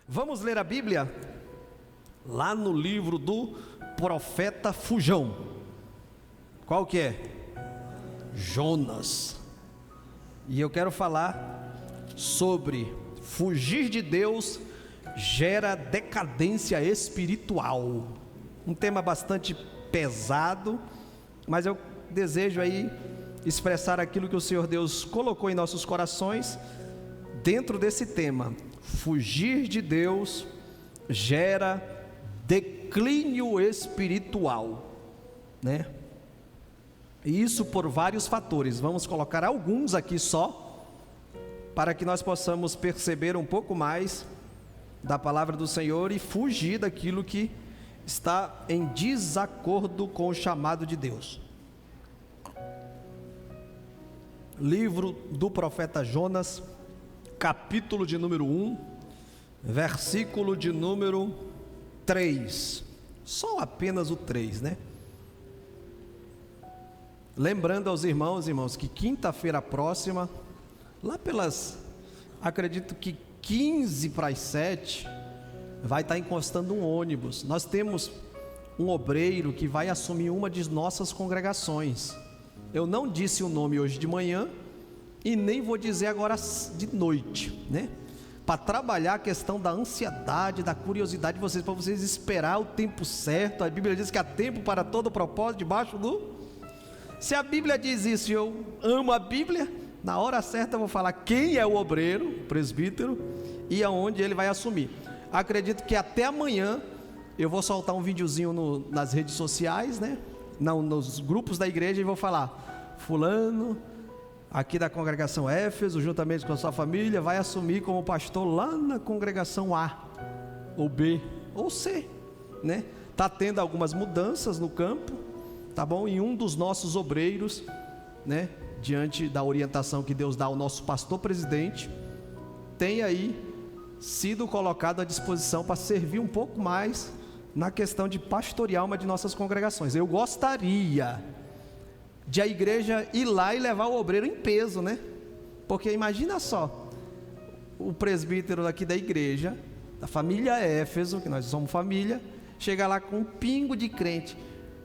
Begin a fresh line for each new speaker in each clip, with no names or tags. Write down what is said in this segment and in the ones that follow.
Vamos ler a Bíblia lá no livro do profeta Fujão. Qual que é? Jonas. E eu quero falar sobre fugir de Deus gera decadência espiritual. Um tema bastante pesado, mas eu desejo aí expressar aquilo que o Senhor Deus colocou em nossos corações dentro desse tema. Fugir de Deus gera declínio espiritual, né? E isso por vários fatores. Vamos colocar alguns aqui só, para que nós possamos perceber um pouco mais da palavra do Senhor e fugir daquilo que está em desacordo com o chamado de Deus. Livro do profeta Jonas, capítulo de número 1, versículo de número 3. Só apenas o 3, né? Lembrando aos irmãos, que quinta-feira próxima, lá pelas, acredito que 15 para as 7, vai estar encostando um ônibus. Nós temos um obreiro que vai assumir uma de nossas congregações. Eu não disse o nome hoje de manhã e nem vou dizer agora de noite, né? Para trabalhar a questão da ansiedade, da curiosidade de vocês, para vocês esperar o tempo certo. A Bíblia diz que há tempo para todo propósito debaixo do... Se a Bíblia diz isso e eu amo a Bíblia, na hora certa eu vou falar quem é o obreiro, o presbítero, e aonde ele vai assumir. Acredito que até amanhã eu vou soltar um videozinho nas redes sociais, né? Não, nos grupos da igreja, e vou falar: fulano, aqui da congregação Éfeso, juntamente com a sua família, vai assumir como pastor lá na congregação A, ou B, ou C, né? Está tendo algumas mudanças no campo, tá bom? E um dos nossos obreiros, né, diante da orientação que Deus dá ao nosso pastor presidente, tem aí sido colocado à disposição para servir um pouco mais na questão de pastorear uma de nossas congregações. Eu gostaria de a igreja ir lá e levar o obreiro em peso, né? Porque imagina só, o presbítero aqui da igreja, da família Éfeso, que nós somos família, chega lá com um pingo de crente.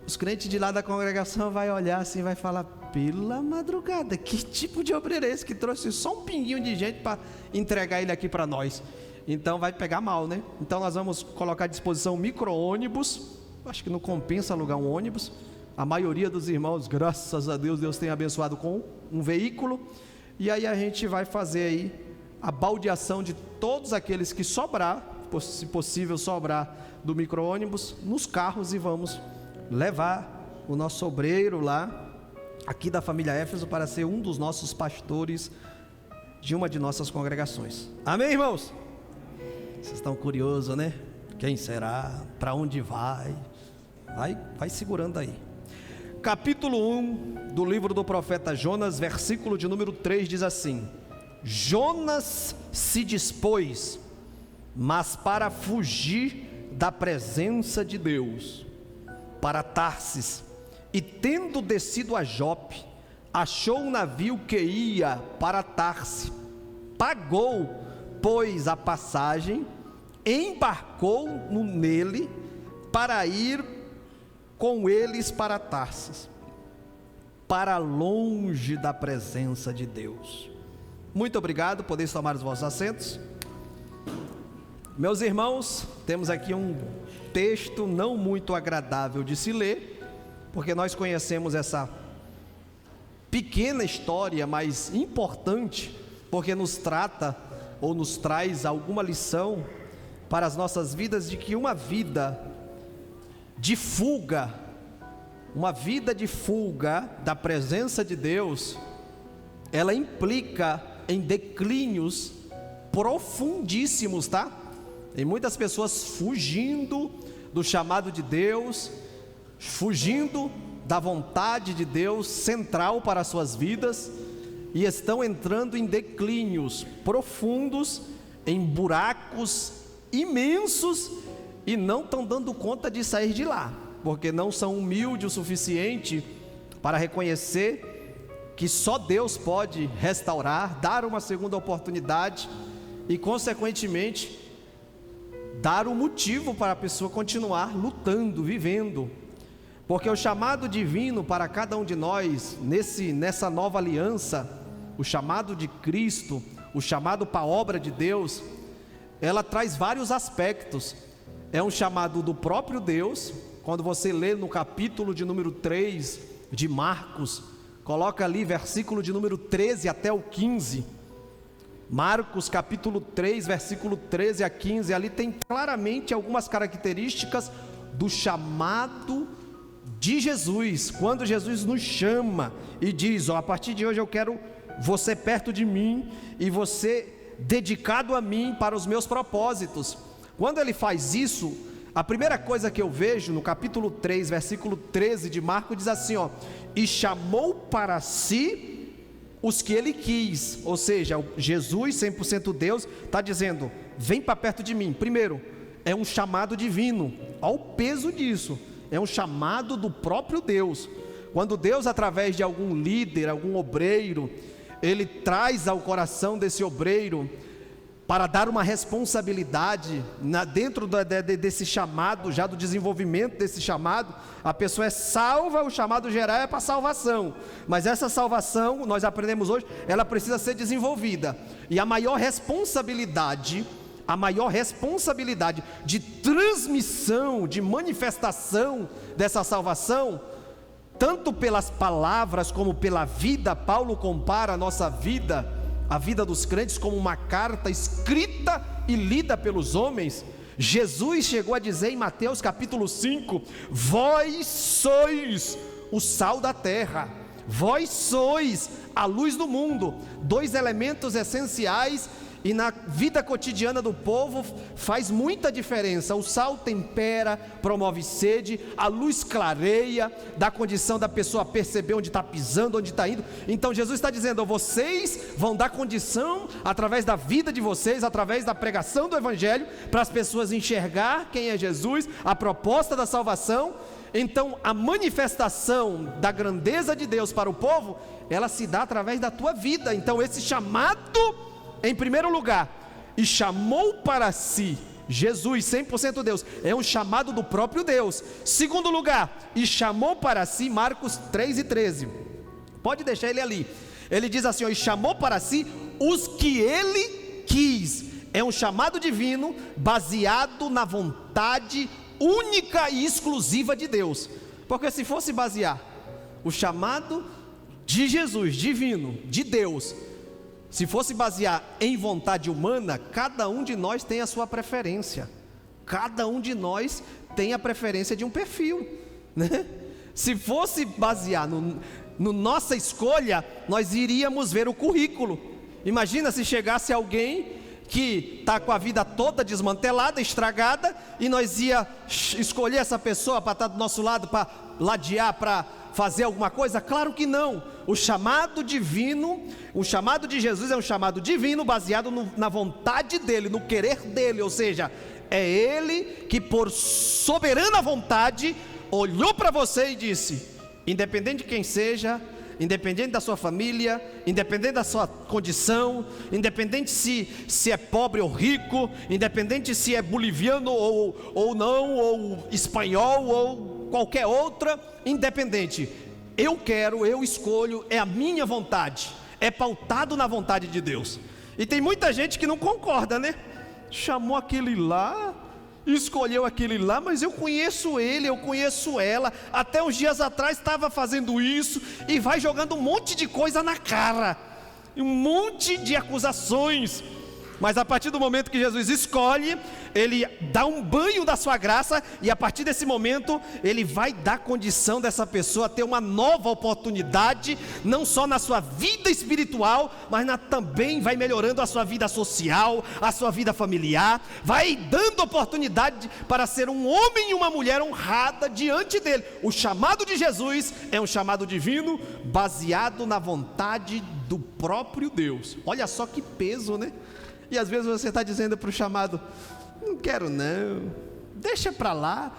Os crentes de lá da congregação vai olhar assim, vai falar: pela madrugada, que tipo de obreiro é esse que trouxe só um pinguinho de gente para entregar ele aqui para nós? Então vai pegar mal, né? Então nós vamos colocar à disposição micro-ônibus. Acho que não compensa alugar um ônibus. A maioria dos irmãos, graças a Deus, Deus tem abençoado com um veículo. E aí a gente vai fazer aí a baldeação de todos aqueles que sobrar, se possível sobrar, do micro-ônibus, nos carros, e vamos levar o nosso obreiro lá, aqui da família Éfeso, para ser um dos nossos pastores de uma de nossas congregações. Amém, irmãos? Vocês estão curiosos, né? Quem será? Para onde vai? Vai segurando aí. Capítulo 1 do livro do profeta Jonas, versículo de número 3, diz assim: Jonas se dispôs, mas para fugir da presença de Deus, para Tarsis, e tendo descido a Jope, achou um navio que ia para Tarsis, pagou, pois, a passagem, embarcou nele para ir com eles para Tarsis, para longe da presença de Deus. Muito obrigado, podeis tomar os vossos assentos. Meus irmãos, temos aqui um texto não muito agradável de se ler, porque nós conhecemos essa pequena história, mas importante, porque nos trata ou nos traz alguma lição para as nossas vidas, de que uma vida de fuga, uma vida de fuga da presença de Deus, ela implica em declínios profundíssimos, tá? Tem muitas pessoas fugindo do chamado de Deus, fugindo da vontade de Deus central para as suas vidas, e estão entrando em declínios profundos, em buracos imensos, e não estão dando conta de sair de lá, porque não são humildes o suficiente para reconhecer que só Deus pode restaurar, dar uma segunda oportunidade, e consequentemente dar um motivo para a pessoa continuar lutando, vivendo. Porque o chamado divino para cada um de nós, nessa nova aliança, o chamado de Cristo, o chamado para a obra de Deus, ela traz vários aspectos. É um chamado do próprio Deus. Quando você lê no capítulo de número 3 de Marcos, coloca ali versículo de número 13 até o 15. Marcos capítulo 3, versículo 13 a 15, ali tem claramente algumas características do chamado de Jesus. Quando Jesus nos chama e diz: a partir de hoje eu quero você perto de mim e você dedicado a mim para os meus propósitos. Quando ele faz isso, a primeira coisa que eu vejo no capítulo 3, versículo 13 de Marcos, diz assim, e chamou para si os que ele quis. Ou seja, Jesus, 100% Deus, está dizendo: vem para perto de mim. Primeiro, é um chamado divino. Olha o peso disso, é um chamado do próprio Deus. Quando Deus, através de algum líder, algum obreiro, ele traz ao coração desse obreiro para dar uma responsabilidade dentro desse chamado, já do desenvolvimento desse chamado, a pessoa é salva, o chamado geral é para salvação, mas essa salvação, nós aprendemos hoje, ela precisa ser desenvolvida, e a maior responsabilidade de transmissão, de manifestação dessa salvação, tanto pelas palavras como pela vida. Paulo compara a nossa vida, a vida dos crentes, como uma carta escrita e lida pelos homens. Jesus chegou a dizer em Mateus capítulo 5: vós sois o sal da terra, vós sois a luz do mundo. Dois elementos essenciais, e na vida cotidiana do povo faz muita diferença. O sal tempera, promove sede, a luz clareia, dá condição da pessoa perceber onde está pisando, onde está indo. Então Jesus está dizendo: vocês vão dar condição, através da vida de vocês, através da pregação do Evangelho, para as pessoas enxergar quem é Jesus, a proposta da salvação. Então a manifestação da grandeza de Deus para o povo, ela se dá através da tua vida. Então esse chamado, em primeiro lugar, e chamou para si, Jesus, 100% Deus, é um chamado do próprio Deus. Segundo lugar, e chamou para si, Marcos 3:13, pode deixar ele ali, ele diz assim, e chamou para si os que ele quis. É um chamado divino, baseado na vontade única e exclusiva de Deus. Porque se fosse basear o chamado de Jesus, divino, de Deus, se fosse basear em vontade humana, cada um de nós tem a sua preferência. Cada um de nós tem a preferência de um perfil, né? Se fosse basear no nossa escolha, nós iríamos ver o currículo. Imagina se chegasse alguém que está com a vida toda desmantelada, estragada, e nós ia escolher essa pessoa para estar do nosso lado, para ladear, para fazer alguma coisa? Claro que não. O chamado divino, o chamado de Jesus é um chamado divino, baseado na vontade dele, no querer dele. Ou seja, é ele que por soberana vontade olhou para você e disse: independente de quem seja, independente da sua família, independente da sua condição, independente se é pobre ou rico, independente se é boliviano ou não, ou espanhol ou qualquer outra, independente, eu escolho, é a minha vontade, é pautado na vontade de Deus. E tem muita gente que não concorda, né? Chamou aquele lá, escolheu aquele lá, mas eu conheço ele, eu conheço ela, até uns dias atrás estava fazendo isso, e vai jogando um monte de coisa na cara, um monte de acusações. Mas a partir do momento que Jesus escolhe, ele dá um banho da sua graça, e a partir desse momento ele vai dar condição dessa pessoa ter uma nova oportunidade, não só na sua vida espiritual, mas também vai melhorando a sua vida social, a sua vida familiar, vai dando oportunidade para ser um homem e uma mulher honrada diante dele. O chamado de Jesus é um chamado divino, baseado na vontade do próprio Deus. Olha só que peso, né? E às vezes você está dizendo para o chamado: não quero não, deixa para lá.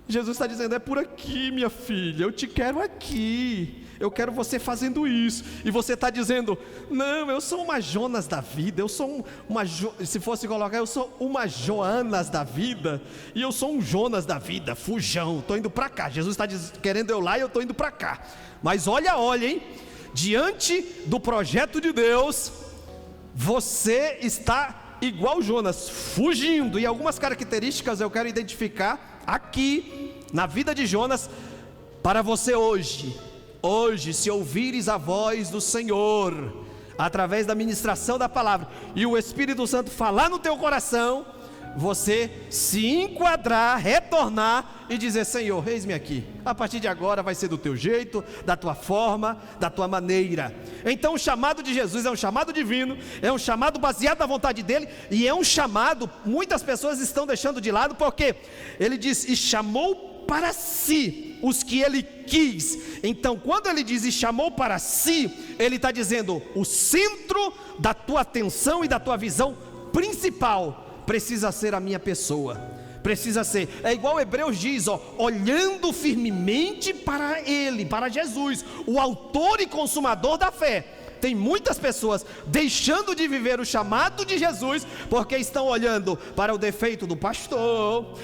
Jesus está dizendo: é por aqui, minha filha, eu te quero aqui, eu quero você fazendo isso. E você está dizendo, não, eu sou uma Jonas da vida, eu sou se fosse colocar, eu sou uma Joanas da vida, e eu sou um Jonas da vida, fujão, estou indo para cá. Jesus está querendo eu lá e eu estou indo para cá. Mas olha, hein, diante do projeto de Deus, você está igual Jonas, fugindo. E algumas características eu quero identificar aqui na vida de Jonas para você hoje. Hoje, se ouvires a voz do Senhor através da ministração da palavra e o Espírito Santo falar no teu coração, você se enquadrar, retornar e dizer, Senhor, eis-me aqui, a partir de agora vai ser do teu jeito, da tua forma, da tua maneira. Então o chamado de Jesus é um chamado divino, é um chamado baseado na vontade dele, e é um chamado, muitas pessoas estão deixando de lado, porque ele diz, e chamou para si os que ele quis. Então quando ele diz e chamou para si, ele está dizendo, o centro da tua atenção e da tua visão principal precisa ser a minha pessoa, precisa ser, é igual Hebreus diz, olhando firmemente para ele, para Jesus, o autor e consumador da fé. Tem muitas pessoas deixando de viver o chamado de Jesus, porque estão olhando para o defeito do pastor,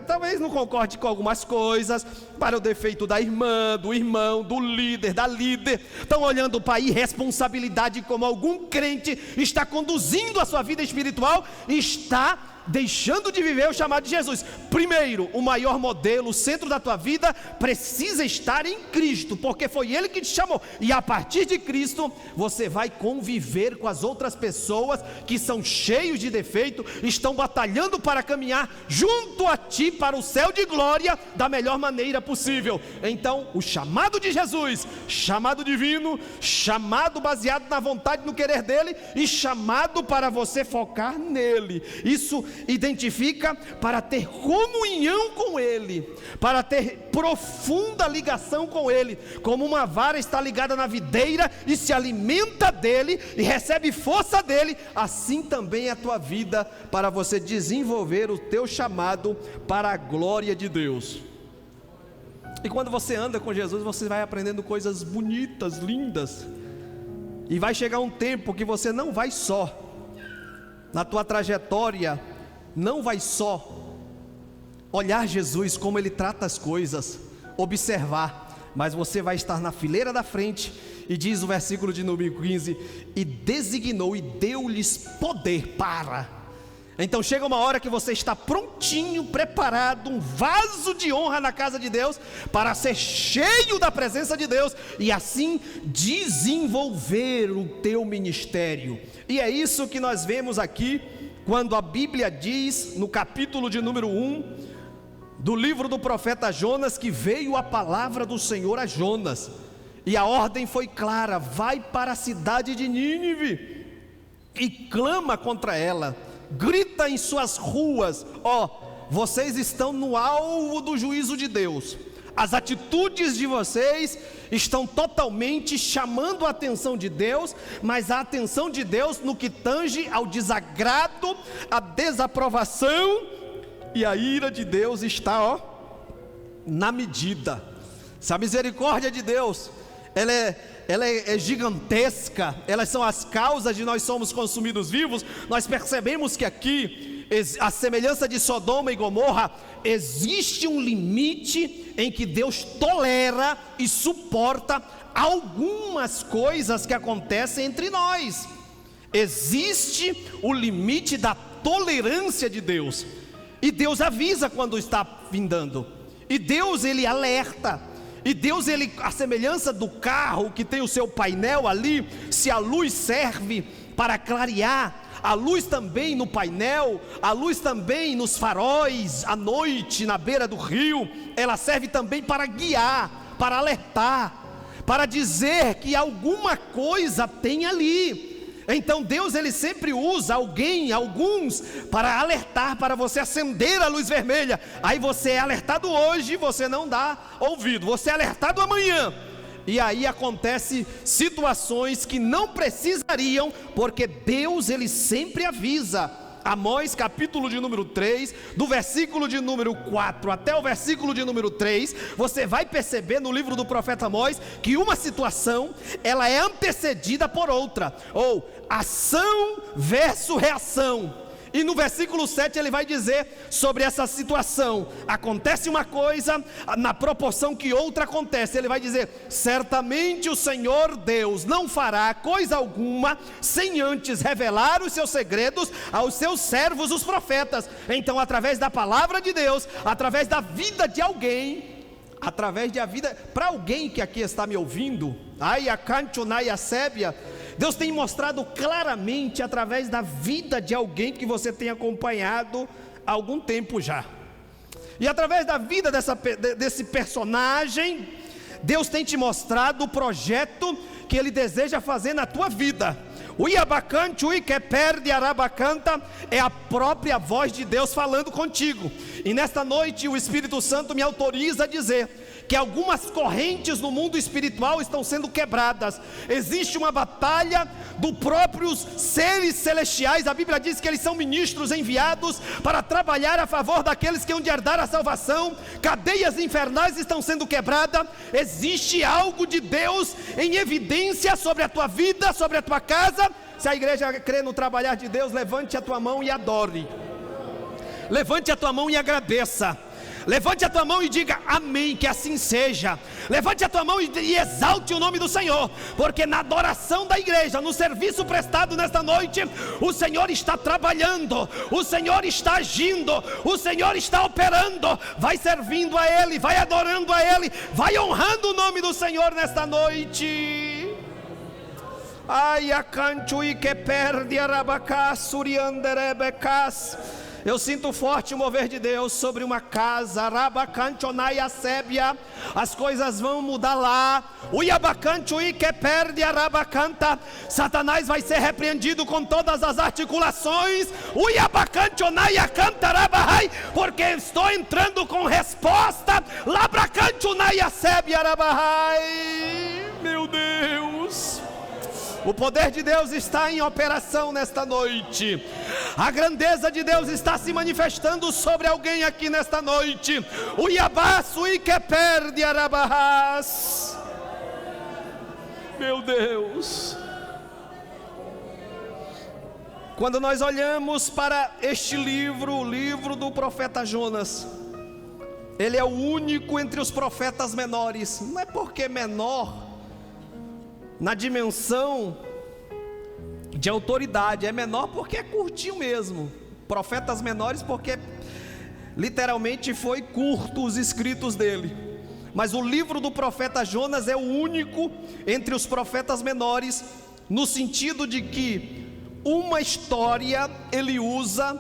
talvez não concorde com algumas coisas, para o defeito da irmã, do irmão, do líder, da líder. Estão olhando para a irresponsabilidade, como algum crente está conduzindo a sua vida espiritual, e está deixando de viver o chamado de Jesus. Primeiro, o maior modelo, o centro da tua vida precisa estar em Cristo, porque foi Ele que te chamou, e a partir de Cristo, você vai conviver com as outras pessoas que são cheios de defeito, estão batalhando para caminhar junto a ti para o céu de glória, da melhor maneira possível. Então, o chamado de Jesus, chamado divino, chamado baseado na vontade, no querer dele, e chamado para você focar nele. Isso identifica para ter comunhão com ele, para ter profunda ligação com ele, como uma vara está ligada na videira e se alimenta dele e recebe força dele, assim também é a tua vida, para você desenvolver o teu chamado para a glória de Deus. E quando você anda com Jesus, você vai aprendendo coisas bonitas, lindas, e vai chegar um tempo que você não vai só, na tua trajetória, não vai só olhar Jesus, como Ele trata as coisas, observar, mas você vai estar na fileira da frente, e diz o versículo de número 15, e designou e deu-lhes poder para. Então chega uma hora que você está prontinho, preparado, um vaso de honra na casa de Deus, para ser cheio da presença de Deus, e assim desenvolver o teu ministério. E é isso que nós vemos aqui, quando a Bíblia diz, no capítulo de número 1, do livro do profeta Jonas, que veio a palavra do Senhor a Jonas, e a ordem foi clara, vai para a cidade de Nínive, e clama contra ela, grita em suas ruas, vocês estão no alvo do juízo de Deus, as atitudes de vocês estão totalmente chamando a atenção de Deus, mas a atenção de Deus no que tange ao desagrado, à desaprovação, e a ira de Deus está na medida. Se a misericórdia de Deus ela é gigantesca, elas são as causas de nós somos consumidos vivos, nós percebemos que aqui, a semelhança de Sodoma e Gomorra, existe um limite em que Deus tolera e suporta algumas coisas que acontecem entre nós. Existe o limite da tolerância de Deus, e Deus avisa quando está vindando, e Deus ele alerta, e Deus ele, a semelhança do carro que tem o seu painel ali, se a luz serve para clarear, a luz também no painel, a luz também nos faróis, à noite, na beira do rio, ela serve também para guiar, para alertar, para dizer que alguma coisa tem ali. Então Deus ele sempre usa alguns para alertar, para você acender a luz vermelha. Aí você é alertado hoje, você não dá ouvido, você é alertado amanhã, e aí acontece situações que não precisariam, porque Deus ele sempre avisa, Amós, capítulo de número 3, do versículo de número 4 até o versículo de número 3, você vai perceber no livro do profeta Amós que uma situação, ela é antecedida por outra, ou ação versus reação. E no versículo 7 ele vai dizer sobre essa situação: acontece uma coisa na proporção que outra acontece. Ele vai dizer: certamente o Senhor Deus não fará coisa alguma sem antes revelar os seus segredos aos seus servos os profetas. Então, através da palavra de Deus, através da vida de alguém, através da vida, para alguém que aqui está me ouvindo, Deus tem mostrado claramente através da vida de alguém que você tem acompanhado há algum tempo já. E através da vida desse personagem, Deus tem te mostrado o projeto que Ele deseja fazer na tua vida. O Iabacante, o Iqueperde Arabacanta, é a própria voz de Deus falando contigo. E nesta noite o Espírito Santo me autoriza a dizer que algumas correntes no mundo espiritual estão sendo quebradas. Existe uma batalha dos próprios seres celestiais. A Bíblia diz que eles são ministros enviados para trabalhar a favor daqueles que hão de herdar a salvação. Cadeias infernais estão sendo quebradas. Existe algo de Deus em evidência sobre a tua vida, sobre a tua casa. Se a igreja crê no trabalhar de Deus, levante a tua mão e adore. Levante a tua mão e agradeça. Levante a tua mão e diga amém, que assim seja. Levante a tua mão e exalte o nome do Senhor, porque na adoração da igreja, no serviço prestado nesta noite, o Senhor está trabalhando, o Senhor está agindo, o Senhor está operando. Vai servindo a Ele, vai adorando a Ele, vai honrando o nome do Senhor nesta noite. Ai, a cantui que perde arabacás, surianderebecás. Eu sinto forte o mover de Deus sobre uma casa. Arabacantonai sébia. As coisas vão mudar lá. Uiabacantui que perde arabacanta. Satanás vai ser repreendido com todas as articulações. Uiabacantonai cantarabahai, porque estou entrando com resposta. Labracantonai sébia arabahai. Meu Deus, o poder de Deus está em operação nesta noite. A grandeza de Deus está se manifestando sobre alguém aqui nesta noite. O Iabaço e que perde Arabahás. Meu Deus. Quando nós olhamos para este livro, o livro do profeta Jonas, ele é o único entre os profetas menores. Não é porque menor na dimensão de autoridade, é menor porque é curtinho mesmo. Profetas menores porque literalmente foi curto os escritos dele. Mas o livro do profeta Jonas é o único entre os profetas menores, no sentido de que uma história ele usa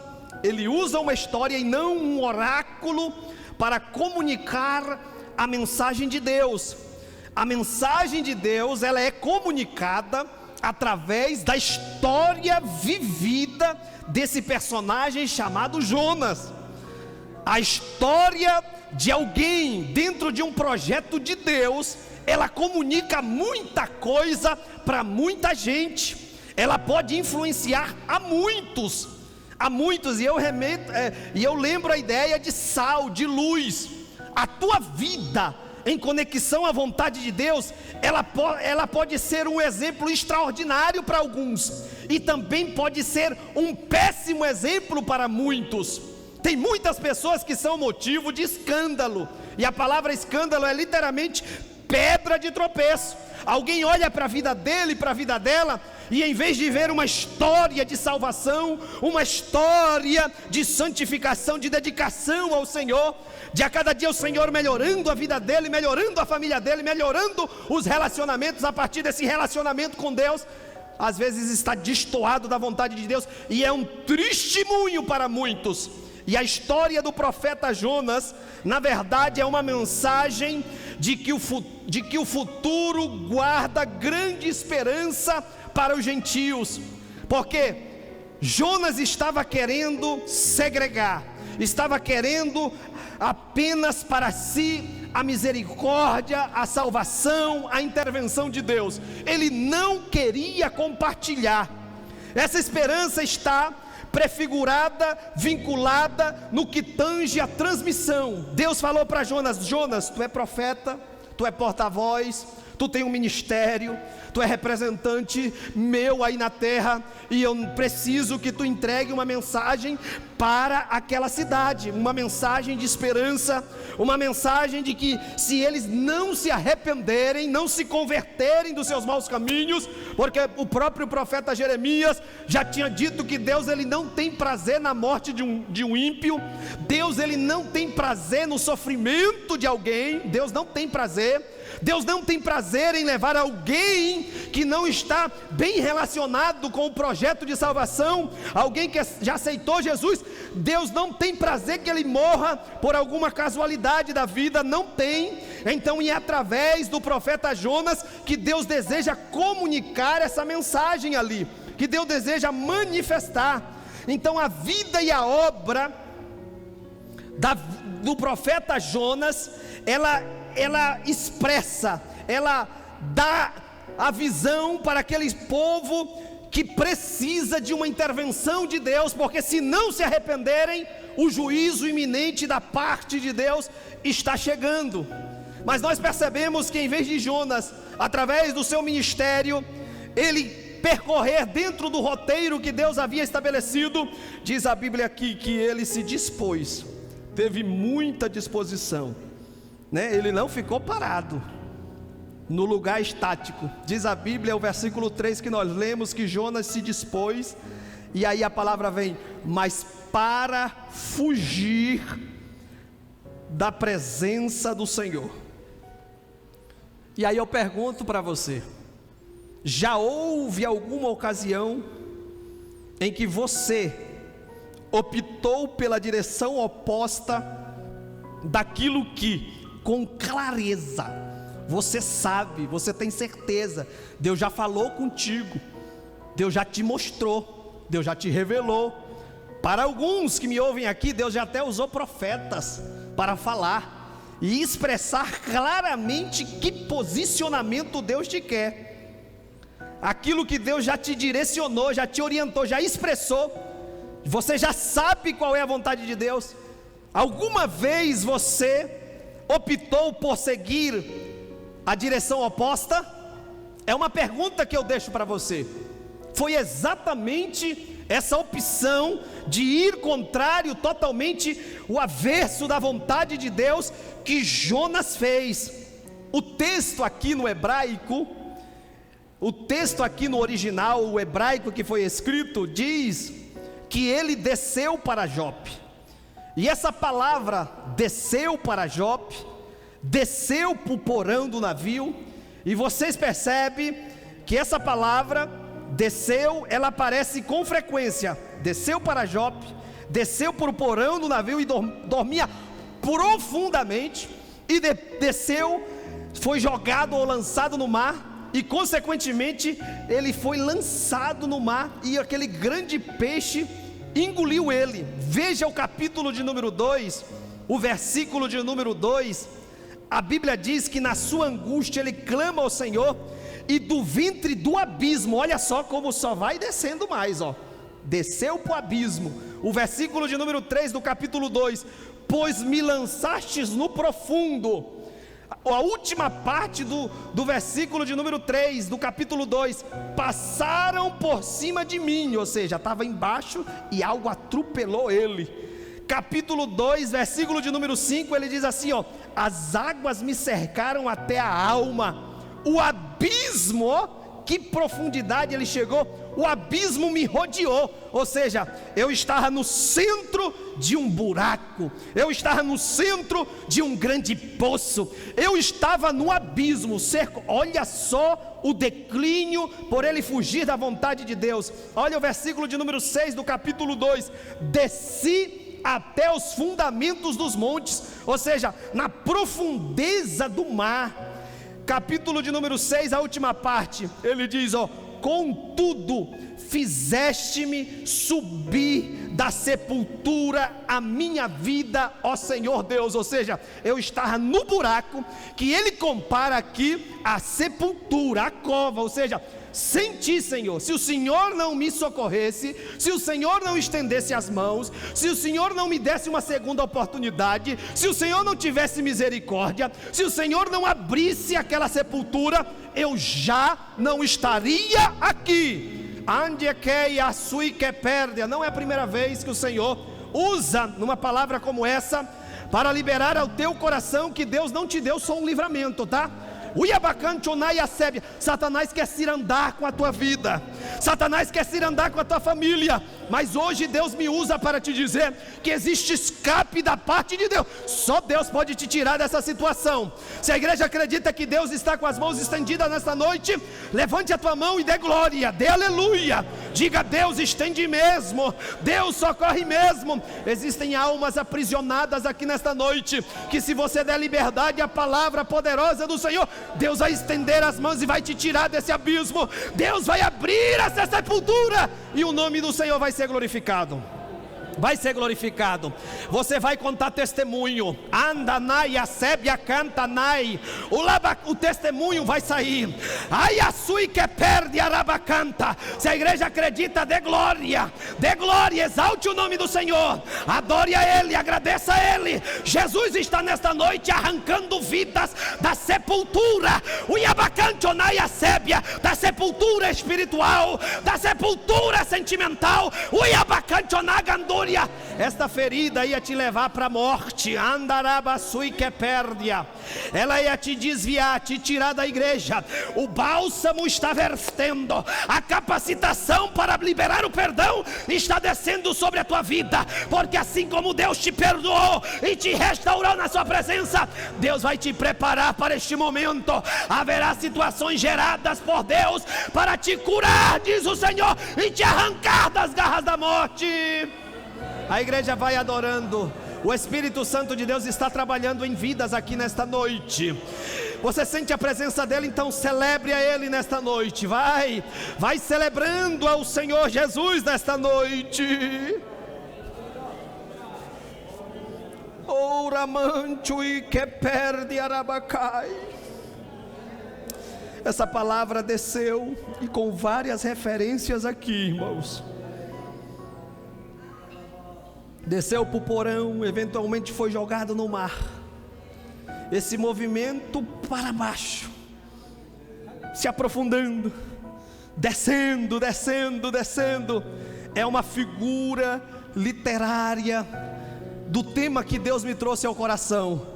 uma história e não um oráculo para comunicar a mensagem de Deus. A mensagem de Deus, ela é comunicada através da história vivida desse personagem chamado Jonas. A história de alguém dentro de um projeto de Deus, ela comunica muita coisa para muita gente. Ela pode influenciar a muitos, e eu lembro a ideia de sal, de luz. A tua vida em conexão à vontade de Deus, ela pode ser um exemplo extraordinário para alguns, e também pode ser um péssimo exemplo para muitos. Tem muitas pessoas que são motivo de escândalo, e a palavra escândalo é literalmente pedra de tropeço. Alguém olha para a vida dele, para a vida dela, e em vez de ver uma história de salvação, uma história de santificação, de dedicação ao Senhor, de a cada dia o Senhor melhorando a vida dele, melhorando a família dele, melhorando os relacionamentos a partir desse relacionamento com Deus, às vezes está destoado da vontade de Deus, e é um testemunho para muitos. E a história do profeta Jonas, na verdade, é uma mensagem de que o futuro guarda grande esperança para os gentios, porque Jonas estava querendo segregar, estava querendo apenas para si a misericórdia, a salvação, a intervenção de Deus. Ele não queria compartilhar. Essa esperança está prefigurada, vinculada no que tange a transmissão. Deus falou para Jonas: Jonas, tu é profeta, tu é porta-voz, tu tem um ministério, tu é representante meu aí na terra, e eu preciso que tu entregue uma mensagem para aquela cidade, uma mensagem de esperança, uma mensagem de que se eles não se arrependerem, não se converterem dos seus maus caminhos, porque o próprio profeta Jeremias já tinha dito que Deus ele não tem prazer na morte de um ímpio, Deus ele não tem prazer no sofrimento de alguém, Deus não tem prazer em levar alguém que não está bem relacionado com o projeto de salvação, alguém que já aceitou Jesus. Deus não tem prazer que ele morra por alguma casualidade da vida, não tem. Então é através do profeta Jonas que Deus deseja comunicar essa mensagem ali, que Deus deseja manifestar. Então a vida e a obra do profeta Jonas, ela expressa, ela dá a visão para aquele povo que precisa de uma intervenção de Deus, porque se não se arrependerem, o juízo iminente da parte de Deus está chegando. Mas nós percebemos que em vez de Jonas, através do seu ministério, ele percorrer dentro do roteiro que Deus havia estabelecido, diz a Bíblia aqui que ele se dispôs, teve muita disposição, ele não ficou parado no lugar estático. Diz a Bíblia, o versículo 3 que nós lemos, que Jonas se dispôs, e aí a palavra vem: mas para fugir da presença do Senhor. E aí eu pergunto para você: já houve alguma ocasião em que você optou pela direção oposta daquilo que, com clareza, você sabe, você tem certeza, Deus já falou contigo, Deus já te mostrou, Deus já te revelou? Para alguns que me ouvem aqui, Deus já até usou profetas para falar e expressar claramente que posicionamento Deus te quer, aquilo que Deus já te direcionou, já te orientou, já expressou. Você já sabe qual é a vontade de Deus. Alguma vez você optou por seguir a direção oposta? É uma pergunta que eu deixo para você. Foi exatamente essa opção de ir contrário, totalmente o avesso da vontade de Deus, que Jonas fez. O texto aqui no hebraico, o texto aqui no original, o hebraico que foi escrito, diz que ele desceu para Jope. E essa palavra desceu para Jope, desceu para o porão do navio, e vocês percebem que essa palavra desceu, ela aparece com frequência. Desceu para Jope, desceu para o porão do navio e dormia profundamente, e desceu, foi jogado ou lançado no mar, e consequentemente ele foi lançado no mar, e aquele grande peixe engoliu ele. Veja o capítulo de número 2, o versículo de número 2, a Bíblia diz que na sua angústia ele clama ao Senhor, e do ventre do abismo, olha só como só vai descendo mais, desceu para o abismo. O versículo de número 3 do capítulo 2: pois me lançastes no profundo. A última parte do versículo de número 3 do capítulo 2: passaram por cima de mim, ou seja, estava embaixo e algo atropelou ele. Capítulo 2, versículo de número 5, ele diz assim: as águas me cercaram até a alma. O abismo, que profundidade ele chegou, o abismo me rodeou, ou seja, eu estava no centro de um buraco, eu estava no centro de um grande poço, eu estava no abismo, cerco. Olha só o declínio por ele fugir da vontade de Deus. Olha o versículo de número 6 do capítulo 2: desci até os fundamentos dos montes, ou seja, na profundeza do mar. Capítulo de número 6, a última parte, ele diz: contudo, fizeste-me subir da sepultura a minha vida, ó Senhor Deus. Ou seja, eu estava no buraco, que ele compara aqui a sepultura, a cova, ou seja, sem ti, Senhor, se o Senhor não me socorresse, se o Senhor não estendesse as mãos, se o Senhor não me desse uma segunda oportunidade, se o Senhor não tivesse misericórdia, se o Senhor não abrisse aquela sepultura, eu já não estaria aqui. Ande que a sui que perde. Não é a primeira vez que o Senhor usa numa palavra como essa para liberar ao teu coração que Deus não te deu só um livramento, tá? Satanás quer se andar com a tua vida, Satanás quer se andar com a tua família, mas hoje Deus me usa para te dizer que existe escape da parte de Deus. Só Deus pode te tirar dessa situação. Se a igreja acredita que Deus está com as mãos estendidas nesta noite, levante a tua mão e dê glória, dê aleluia, diga: Deus estende mesmo, Deus socorre mesmo. Existem almas aprisionadas aqui nesta noite, que se você der liberdade à palavra poderosa do Senhor, Deus vai estender as mãos e vai te tirar desse abismo. Deus vai abrir essa sepultura e o nome do Senhor vai ser glorificado. Vai ser glorificado. Você vai contar testemunho. Andanai, a sébia cantanai. O testemunho vai sair. Ai, a sui que perde a rabacanta. Se a igreja acredita, dê glória, exalte o nome do Senhor, adore a Ele, agradeça a Ele. Jesus está nesta noite arrancando vidas da sepultura. O iabacantonai, a sébia, da sepultura espiritual, da sepultura sentimental. O iabacantonagandura. Esta ferida ia te levar para a morte. Andarabasui que perdia. Ela ia te desviar, te tirar da igreja. O bálsamo está vertendo, a capacitação para liberar o perdão está descendo sobre a tua vida, porque assim como Deus te perdoou e te restaurou na sua presença, Deus vai te preparar para este momento. Haverá situações geradas por Deus para te curar, diz o Senhor, e te arrancar das garras da morte. A igreja vai adorando. O Espírito Santo de Deus está trabalhando em vidas aqui nesta noite. Você sente a presença dele? Então celebre a ele nesta noite. Vai celebrando ao Senhor Jesus nesta noite. Oramancho e que perde arabacai. Essa palavra desceu e com várias referências aqui, irmãos. Desceu para o porão, eventualmente foi jogado no mar. Esse movimento para baixo, se aprofundando, descendo, é uma figura literária do tema que Deus me trouxe ao coração.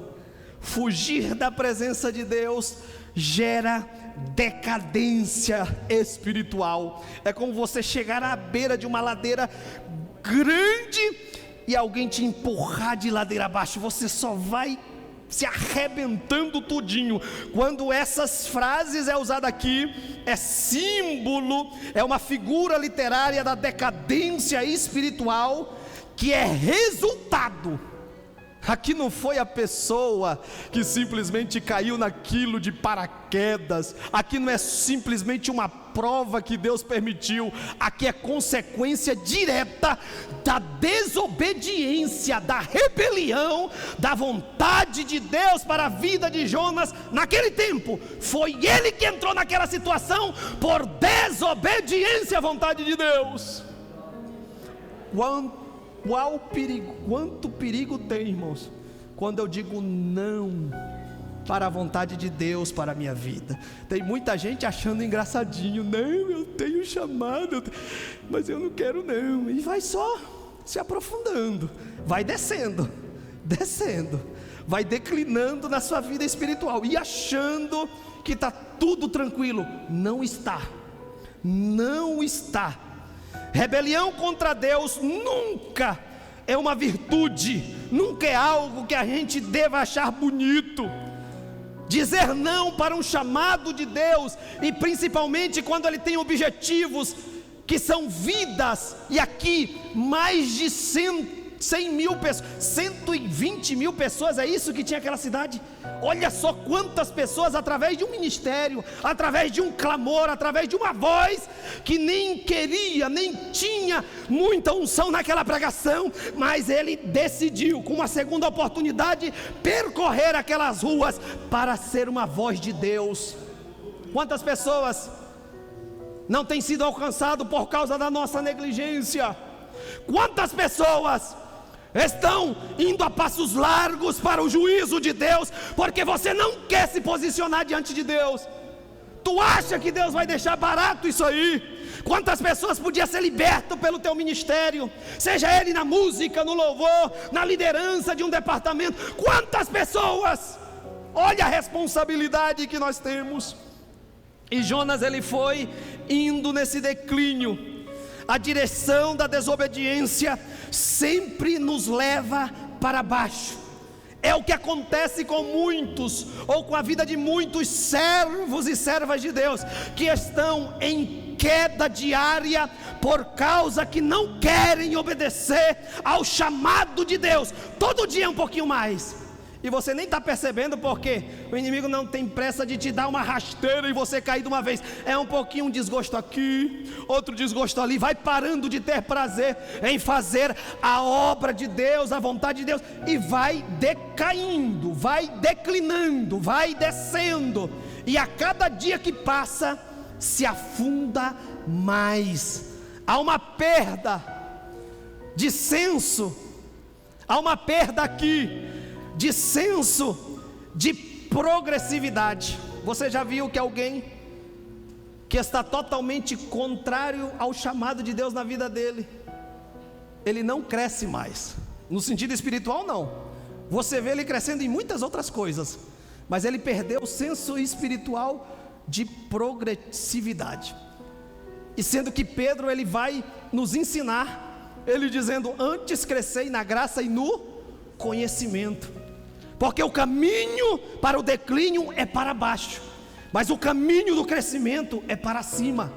Fugir da presença de Deus gera decadência espiritual. É como você chegar à beira de uma ladeira grande e alguém te empurrar de ladeira abaixo, você só vai se arrebentando tudinho. Quando essas frases é usada aqui, é símbolo, é uma figura literária da decadência espiritual, que é resultado. Aqui não foi a pessoa que simplesmente caiu naquilo de paraquedas. Aqui não é simplesmente uma prova que Deus permitiu. Aqui é consequência direta da desobediência, da rebelião, da vontade de Deus para a vida de Jonas naquele tempo. Foi ele que entrou naquela situação por desobediência à vontade de Deus. Quanto perigo tem, irmãos, quando eu digo não para a vontade de Deus para a minha vida. Tem muita gente achando engraçadinho: não, eu tenho chamado, mas eu não quero não. E vai só se aprofundando, vai descendo, vai declinando na sua vida espiritual e achando que está tudo tranquilo. Não está. Rebelião contra Deus nunca é uma virtude, nunca é algo que a gente deva achar bonito. Dizer não para um chamado de Deus, e principalmente quando ele tem objetivos que são vidas, e aqui mais de 100 mil pessoas, 120 mil pessoas, é isso que tinha aquela cidade. Olha só quantas pessoas, através de um ministério, através de um clamor, através de uma voz que nem queria, nem tinha muita unção naquela pregação, mas ele decidiu, com uma segunda oportunidade, percorrer aquelas ruas para ser uma voz de Deus. Quantas pessoas não tem sido alcançado por causa da nossa negligência? Quantas pessoas estão indo a passos largos para o juízo de Deus, porque você não quer se posicionar diante de Deus? Tu acha que Deus vai deixar barato isso aí? Quantas pessoas podiam ser libertas pelo teu ministério, seja ele na música, no louvor, na liderança de um departamento? Quantas pessoas? Olha a responsabilidade que nós temos. E Jonas, ele foi indo nesse declínio. A direção da desobediência sempre nos leva para baixo. É o que acontece com muitos, ou com a vida de muitos servos e servas de Deus, que estão em queda diária, por causa que não querem obedecer ao chamado de Deus. Todo dia é um pouquinho mais, e você nem está percebendo, porque o inimigo não tem pressa de te dar uma rasteira e você cair de uma vez. É um pouquinho, um desgosto aqui, outro desgosto ali, vai parando de ter prazer em fazer a obra de Deus, a vontade de Deus, e vai decaindo, vai declinando, vai descendo, e a cada dia que passa, se afunda mais. Há uma perda de senso, há uma perda aqui de senso de progressividade. Você já viu que alguém que está totalmente contrário ao chamado de Deus na vida dele, ele não cresce mais, no sentido espiritual não, você vê ele crescendo em muitas outras coisas, mas ele perdeu o senso espiritual de progressividade. E sendo que Pedro, ele vai nos ensinar, ele dizendo: antes crescei na graça e no conhecimento. Porque o caminho para o declínio é para baixo, mas o caminho do crescimento é para cima.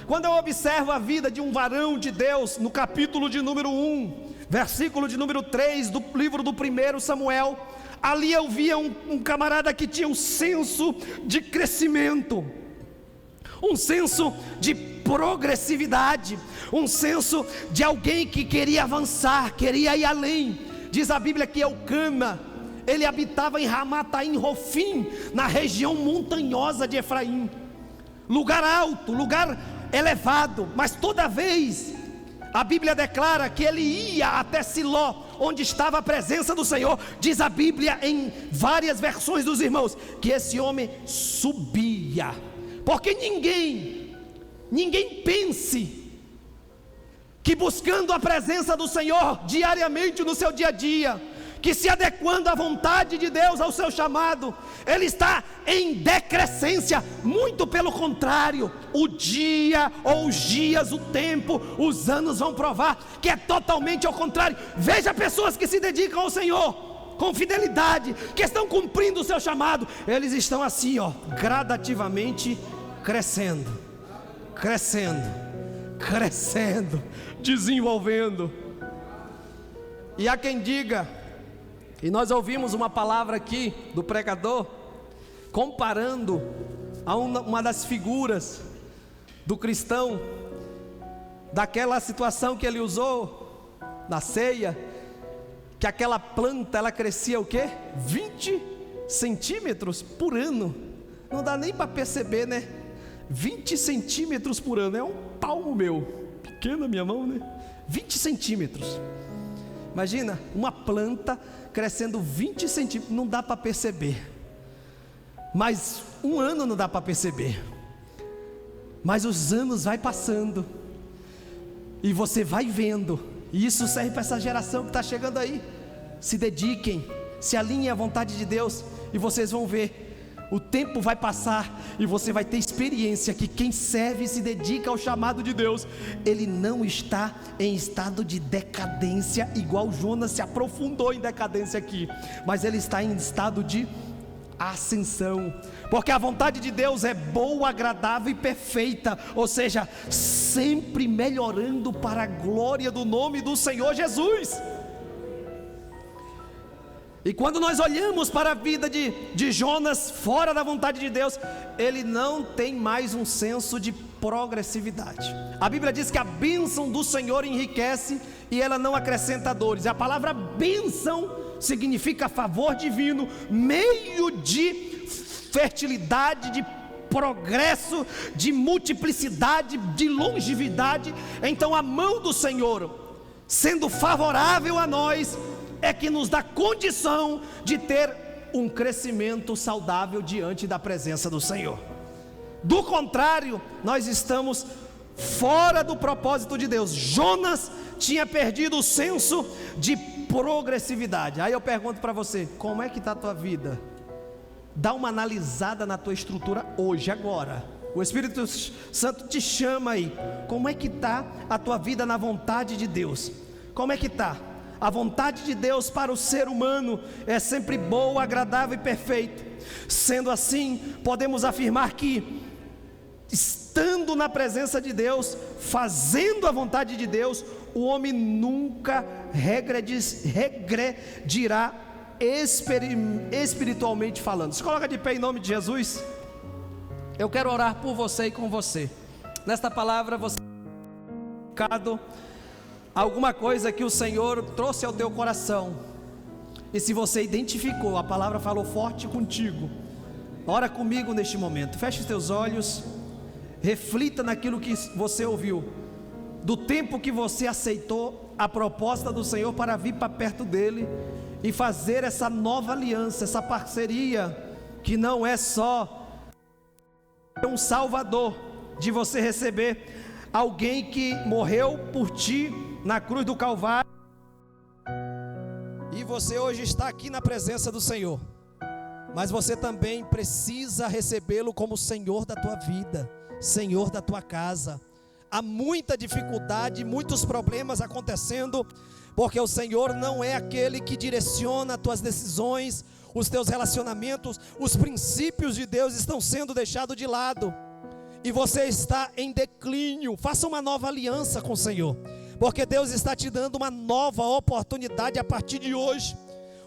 Quando eu observo a vida de um varão de Deus, no capítulo de número 1, versículo de número 3 do livro do 1 Samuel, ali eu via um camarada que tinha um senso de crescimento, um senso de progressividade, um senso de alguém que queria avançar, queria ir além. Diz a Bíblia que Eucana, ele habitava em Ramataim Rofim, na região montanhosa de Efraim, lugar alto, lugar elevado, mas toda vez a Bíblia declara que ele ia até Siló, onde estava a presença do Senhor. Diz a Bíblia em várias versões dos irmãos, que esse homem subia, porque ninguém pense que buscando a presença do Senhor diariamente no seu dia a dia, que se adequando à vontade de Deus, ao seu chamado, ele está em decrescência. Muito pelo contrário, o dia ou os dias, o tempo, os anos vão provar que é totalmente ao contrário. Veja pessoas que se dedicam ao Senhor com fidelidade, que estão cumprindo o seu chamado, eles estão assim, gradativamente crescendo, desenvolvendo. E há quem diga, e nós ouvimos uma palavra aqui do pregador, comparando a uma das figuras do cristão, daquela situação que ele usou na ceia, que aquela planta, ela crescia o quê? 20 centímetros por ano. Não dá nem para perceber, né? 20 centímetros por ano, é um palmo meu, pequena minha mão, né? 20 centímetros. Imagina, uma planta crescendo 20 centímetros, não dá para perceber. Mas um ano não dá para perceber. Mas os anos vai passando, e você vai vendo, e isso serve para essa geração que está chegando aí. Se dediquem, se alinhem à vontade de Deus, e vocês vão ver. O tempo vai passar e você vai ter experiência que quem serve e se dedica ao chamado de Deus, ele não está em estado de decadência, igual Jonas se aprofundou em decadência aqui, mas ele está em estado de ascensão, porque a vontade de Deus é boa, agradável e perfeita, ou seja, sempre melhorando para a glória do nome do Senhor Jesus. E quando nós olhamos para a vida de Jonas fora da vontade de Deus, ele não tem mais um senso de progressividade. A Bíblia diz que a bênção do Senhor enriquece e ela não acrescenta dores. A palavra bênção significa favor divino, meio de fertilidade, de progresso, de multiplicidade, de longevidade. Então a mão do Senhor, sendo favorável a nós, é que nos dá condição de ter um crescimento saudável diante da presença do Senhor. Do contrário, nós estamos fora do propósito de Deus. Jonas tinha perdido o senso de progressividade. Aí eu pergunto para você, como é que está a tua vida? Dá uma analisada na tua estrutura hoje, agora. O Espírito Santo te chama aí. Como é que está a tua vida na vontade de Deus? Como é que está? A vontade de Deus para o ser humano é sempre boa, agradável e perfeita. Sendo assim, podemos afirmar que, estando na presença de Deus, fazendo a vontade de Deus, o homem nunca regredirá espiritualmente falando. Se coloca de pé em nome de Jesus. Eu quero orar por você e com você. Nesta palavra você alguma coisa que o Senhor trouxe ao teu coração, e se você identificou, a palavra falou forte contigo, ora comigo neste momento. Feche os teus olhos, reflita naquilo que você ouviu, do tempo que você aceitou a proposta do Senhor para vir para perto dele e fazer essa nova aliança, essa parceria, que não é só um salvador, de você receber alguém que morreu por ti na cruz do Calvário, e você hoje está aqui na presença do Senhor, mas você também precisa recebê-lo como Senhor da tua vida, Senhor da tua casa. Há muita dificuldade, muitos problemas acontecendo, porque o Senhor não é aquele que direciona as tuas decisões, os teus relacionamentos. Os princípios de Deus estão sendo deixados de lado, e você está em declínio. Faça uma nova aliança com o Senhor, porque Deus está te dando uma nova oportunidade a partir de hoje.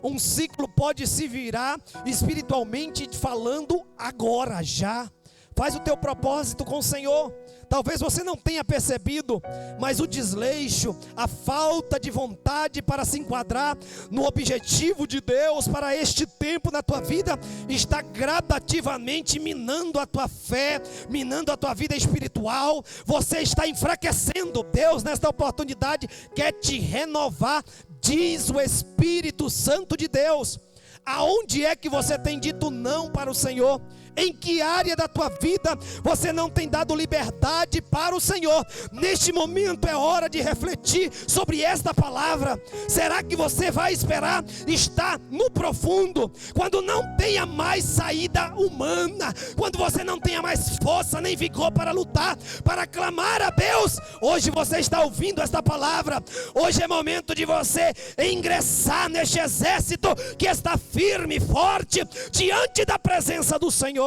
Um ciclo pode se virar espiritualmente falando agora, já. Faz o teu propósito com o Senhor. Talvez você não tenha percebido, mas o desleixo, a falta de vontade para se enquadrar no objetivo de Deus para este tempo na tua vida, está gradativamente minando a tua fé, minando a tua vida espiritual. Você está enfraquecendo. Deus, nesta oportunidade, quer te renovar, diz o Espírito Santo de Deus. Aonde é que você tem dito não para o Senhor? Em que área da tua vida você não tem dado liberdade para o Senhor? Neste momento é hora de refletir sobre esta palavra. Será que você vai esperar estar no profundo, quando não tenha mais saída humana, quando você não tenha mais força nem vigor para lutar, para clamar a Deus? Hoje você está ouvindo esta palavra. Hoje é momento de você ingressar neste exército que está firme e forte diante da presença do Senhor.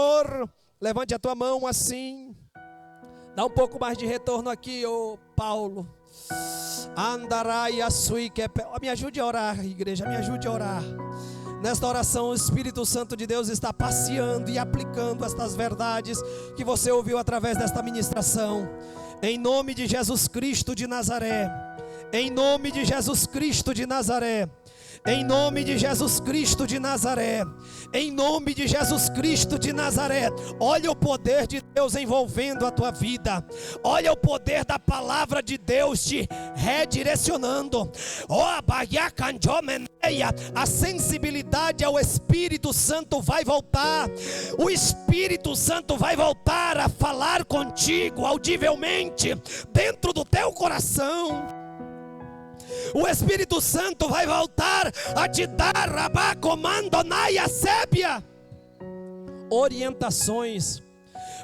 Levante a tua mão assim. Dá um pouco mais de retorno aqui, ô Paulo. Me ajude a orar, igreja, me ajude a orar. Nesta oração o Espírito Santo de Deus está passeando e aplicando estas verdades que você ouviu através desta ministração. Em nome de Jesus Cristo de Nazaré. Em nome de Jesus Cristo de Nazaré. Em nome de Jesus Cristo de Nazaré. Em nome de Jesus Cristo de Nazaré. Olha o poder de Deus envolvendo a tua vida. Olha o poder da palavra de Deus te redirecionando. A sensibilidade ao Espírito Santo vai voltar. O Espírito Santo vai voltar a falar contigo audivelmente dentro do teu coração. O Espírito Santo vai voltar a te dar orientações.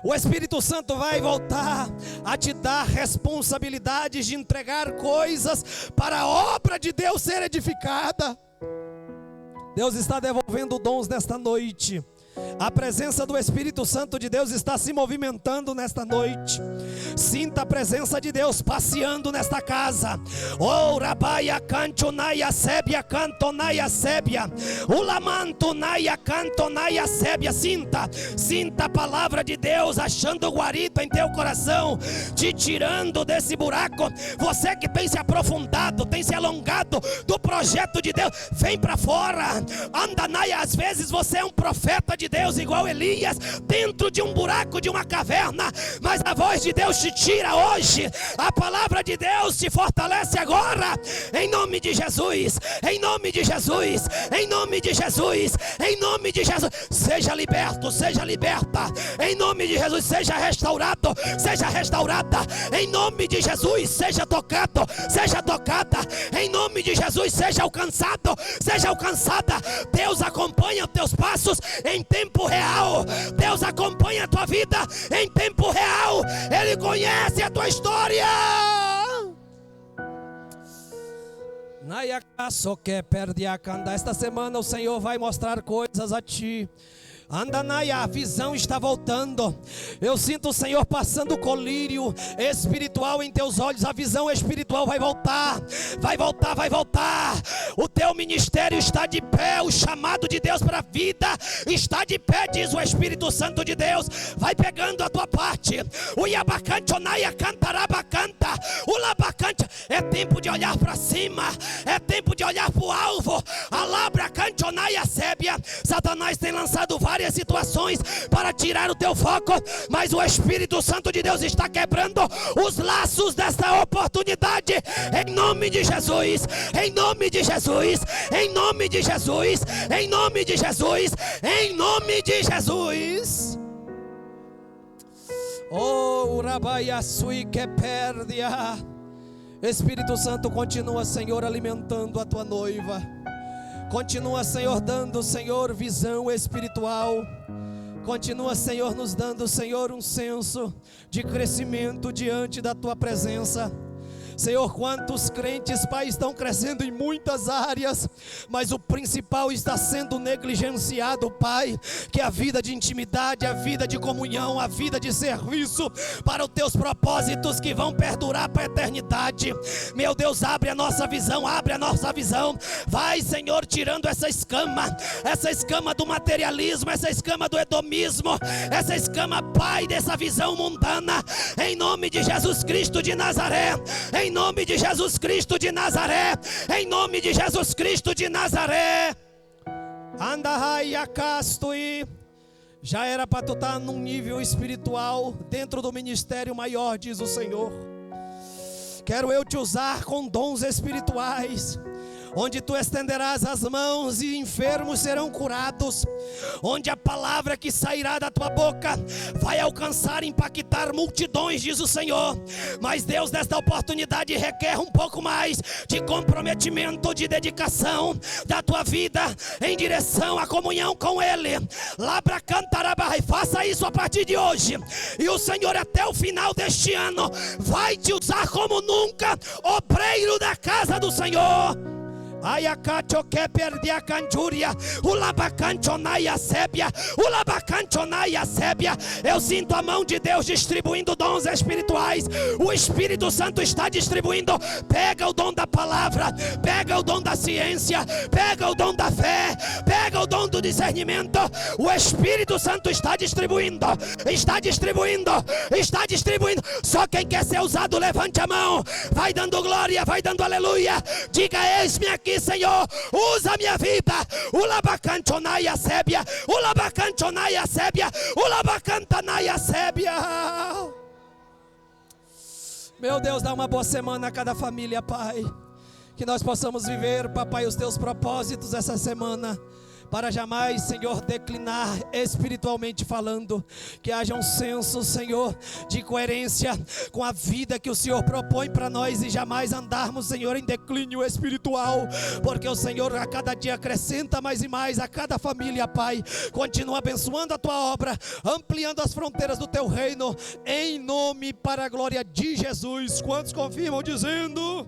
O Espírito Santo vai voltar a te dar responsabilidades de entregar coisas para a obra de Deus ser edificada. Deus está devolvendo dons nesta noite. A presença do Espírito Santo de Deus está se movimentando nesta noite. Sinta a presença de Deus passeando nesta casa. Oh, rabaia cantonaia sébia, cantonaia sébia. Ulamantonaia cantonaia sébia. Sinta a palavra de Deus achando guarida em teu coração, te tirando desse buraco. Você que tem se aprofundado, tem se alongado do projeto de Deus, vem para fora. Andanaia, às vezes você é um profeta de
de Deus igual Elias, dentro de um buraco, de uma caverna, mas a voz de Deus te tira hoje, a palavra de Deus te fortalece agora, em nome de Jesus, em nome de Jesus, em nome de Jesus, em nome de Jesus. Seja liberto, seja liberta, em nome de Jesus. Seja restaurado, seja restaurada, em nome de Jesus. Seja tocado, seja tocada, em nome de Jesus. Seja alcançado, seja alcançada. Deus acompanha os teus passos em tempo real. Deus acompanha a tua vida em tempo real. Ele conhece a tua história. Esta semana o Senhor vai mostrar coisas a ti. Andanaya, a visão está voltando. Eu sinto o Senhor passando colírio espiritual em teus olhos. A visão espiritual vai voltar. Vai voltar, vai voltar. O teu ministério está de pé. O chamado de Deus para a vida está de pé, diz o Espírito Santo de Deus. Vai pegando a tua parte. O Yabacante, Onaia, Cantarabacanta. O Labacante. É tempo de olhar para cima. É tempo de olhar para o alvo. A Labra Cantonaia Sébia. Satanás tem lançado várias situações para tirar o teu foco, mas o Espírito Santo de Deus está quebrando os laços desta oportunidade, em nome de Jesus, em nome de Jesus, em nome de Jesus, em nome de Jesus, em nome de Jesus. Oh, Rabaiasui que perdia. Espírito Santo, continua, Senhor, alimentando a tua noiva. Continua, Senhor, dando, Senhor, visão espiritual. Continua, Senhor, nos dando, Senhor, um senso de crescimento diante da tua presença. Senhor, quantos crentes, Pai, estão crescendo em muitas áreas, mas o principal está sendo negligenciado, Pai, que é a vida de intimidade, a vida de comunhão, a vida de serviço para os teus propósitos que vão perdurar para a eternidade. Meu Deus, abre a nossa visão, abre a nossa visão. Vai, Senhor, tirando essa escama do materialismo, essa escama do hedonismo, essa escama, Pai, dessa visão mundana, em nome de Jesus Cristo de Nazaré. Em nome de Jesus Cristo de Nazaré. Em nome de Jesus Cristo de Nazaré. Andahai Castui. Já era para tu estar num nível espiritual dentro do ministério maior, diz o Senhor. Quero eu te usar com dons espirituais, onde tu estenderás as mãos e enfermos serão curados, onde a palavra que sairá da tua boca vai alcançar e impactar multidões, diz o Senhor. Mas Deus, nesta oportunidade, requer um pouco mais de comprometimento, de dedicação da tua vida em direção à comunhão com Ele. Labra Cantarabarra, e faça isso a partir de hoje, e o Senhor até o final deste ano vai te usar como nunca, obreiro da casa do Senhor. Ayacacho que perdia canjúria, ulabacanchonaia sébia, ulabacanchonaia sébia. Eu sinto a mão de Deus distribuindo dons espirituais. O Espírito Santo está distribuindo. Pega o dom da palavra, pega o dom da ciência, pega o dom da fé, pega o dom do discernimento. O Espírito Santo está distribuindo, está distribuindo, está distribuindo. Só quem quer ser usado, levante a mão. Vai dando glória, vai dando aleluia. Diga: eis-me aqui, Senhor, usa a minha vida. Ulabacanchonaia sébia, ulabacanchonaia sébia, ulabacantanaia sébia. Meu Deus, dá uma boa semana a cada família, Pai. Que nós possamos viver, Papai, os teus propósitos essa semana, para jamais, Senhor, declinar espiritualmente falando. Que haja um senso, Senhor, de coerência com a vida que o Senhor propõe para nós, e jamais andarmos, Senhor, em declínio espiritual, porque o Senhor a cada dia acrescenta mais e mais a cada família, Pai. Continua abençoando a tua obra, ampliando as fronteiras do teu reino, em nome, para a glória de Jesus. Quantos confirmam dizendo...